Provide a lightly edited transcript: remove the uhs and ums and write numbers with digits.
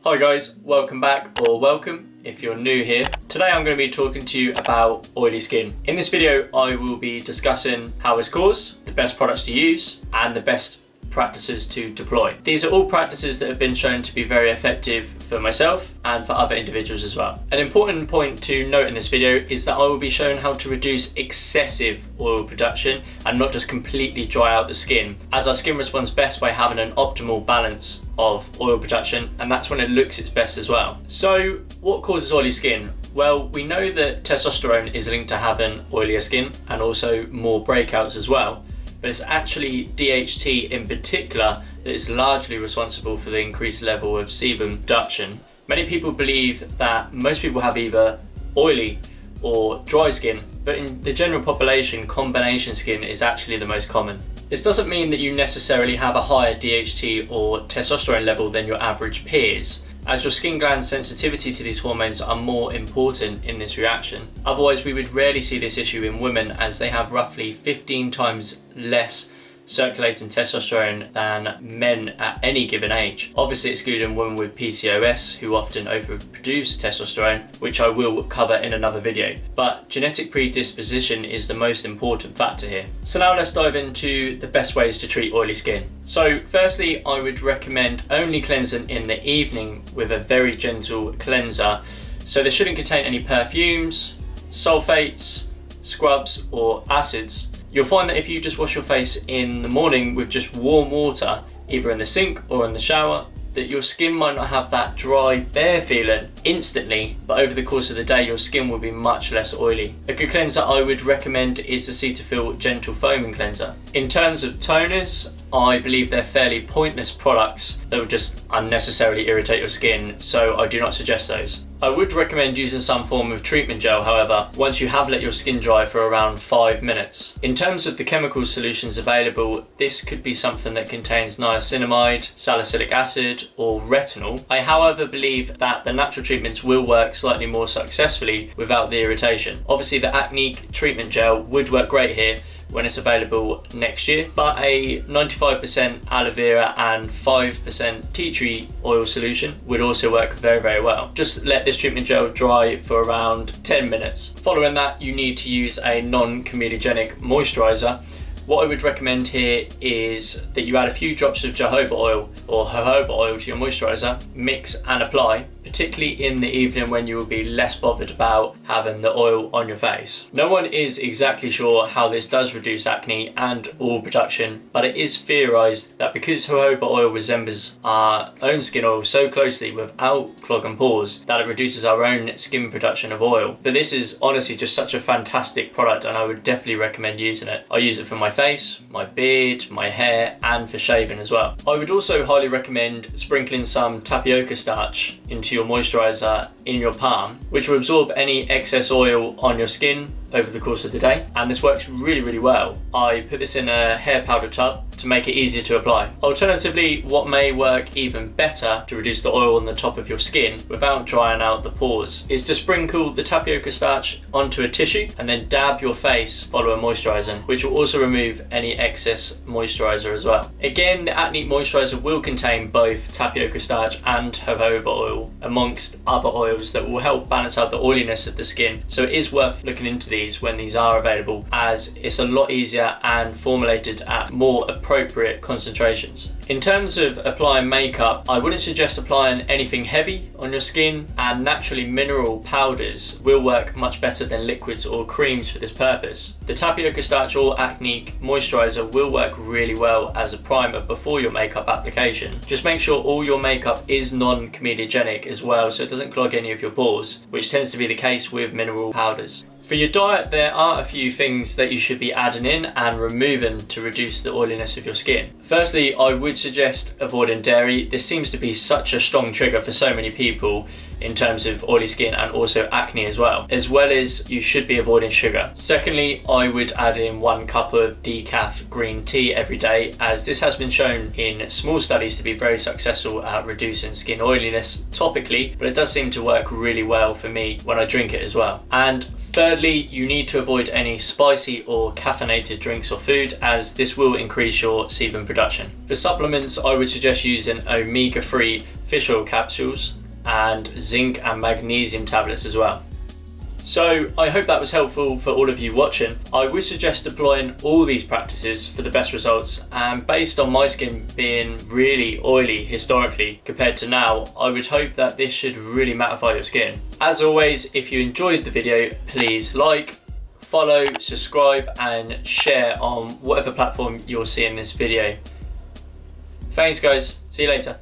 Hi guys, welcome back, or welcome if you're new here. Today I'm going to be talking to you about oily skin. In this video I will be discussing how it's caused, the best products to use, and the best practices to deploy. These are all practices that have been shown to be very effective for myself and for other individuals as well. An important point to note in this video is that I will be showing how to reduce excessive oil production and not just completely dry out the skin, as our skin responds best by having an optimal balance of oil production, and that's when it looks its best as well. So what causes oily skin? Well, we know that testosterone is linked to having oilier skin and also more breakouts as well. But it's actually DHT in particular that is largely responsible for the increased level of sebum production. Many people believe that most people have either oily or dry skin, but in the general population, combination skin is actually the most common. This doesn't mean that you necessarily have a higher DHT or testosterone level than your average peers, as your skin gland sensitivity to these hormones are more important in this reaction. Otherwise, we would rarely see this issue in women, as they have roughly 15 times less circulating testosterone than men at any given age. Obviously excluding women with PCOS, who often overproduce testosterone, which I will cover in another video. But genetic predisposition is the most important factor here. So now let's dive into the best ways to treat oily skin. So firstly, I would recommend only cleansing in the evening with a very gentle cleanser. So this shouldn't contain any perfumes, sulfates, scrubs or acids. You'll find that if you just wash your face in the morning with just warm water, either in the sink or in the shower, that your skin might not have that dry, bare feeling instantly, but over the course of the day, your skin will be much less oily. A good cleanser I would recommend is the Cetaphil Gentle Foaming Cleanser. In terms of toners, I believe they're fairly pointless products that would just unnecessarily irritate your skin, so I do not suggest those. I would recommend using some form of treatment gel, however, once you have let your skin dry for around 5 minutes. In terms of the chemical solutions available, this could be something that contains niacinamide, salicylic acid, or retinol. I, however, believe that the natural treatments will work slightly more successfully without the irritation. Obviously, the Acne treatment gel would work great here when it's available next year, but a 95% aloe vera and 5% tea tree oil solution would also work very, very well. Just let this treatment gel dry for around 10 minutes. Following that, you need to use a non-comedogenic moisturizer. What I would recommend here is that you add a few drops of jojoba oil or jojoba oil to your moisturizer, mix and apply, particularly in the evening when you will be less bothered about having the oil on your face. No one is exactly sure how this does reduce acne and oil production, but it is theorized that because jojoba oil resembles our own skin oil so closely without clogging pores, that it reduces our own skin production of oil. But this is honestly just such a fantastic product, and I would definitely recommend using it. I use it for my face, my beard, my hair, and for shaving as well. I would also highly recommend sprinkling some tapioca starch into your moisturizer in your palm, which will absorb any excess oil on your skin over the course of the day, and this works really, really well. I put this in a hair powder tub to make it easier to apply. Alternatively, what may work even better to reduce the oil on the top of your skin without drying out the pores is to sprinkle the tapioca starch onto a tissue and then dab your face following moisturizing, which will also remove any excess moisturizer as well. Again, the Acne moisturizer will contain both tapioca starch and jojoba oil, amongst other oils that will help balance out the oiliness of the skin, so it is worth looking into these when these are available, as it's a lot easier and formulated at more appropriate concentrations. In terms of applying makeup, I wouldn't suggest applying anything heavy on your skin, and naturally mineral powders will work much better than liquids or creams for this purpose. The tapioca starch or Acne moisturizer will work really well as a primer before your makeup application. Just make sure all your makeup is non-comedogenic as well, so it doesn't clog any of your pores, which tends to be the case with mineral powders. For your diet, there are a few things that you should be adding in and removing to reduce the oiliness of your skin. Firstly, I would suggest avoiding dairy. This seems to be such a strong trigger for so many people in terms of oily skin and also acne as well as you should be avoiding sugar. Secondly, I would add in 1 cup of decaf green tea every day, as this has been shown in small studies to be very successful at reducing skin oiliness topically, but it does seem to work really well for me when I drink it as well. And Thirdly, you need to avoid any spicy or caffeinated drinks or food, as this will increase your sebum production. For supplements, I would suggest using omega-3 fish oil capsules and zinc and magnesium tablets as well. So I hope that was helpful for all of you watching. I would suggest deploying all these practices for the best results, and based on my skin being really oily historically compared to now, I would hope that this should really mattify your skin. As always, if you enjoyed the video, please like, follow, subscribe and share on whatever platform you're seeing this video. Thanks guys, see you later.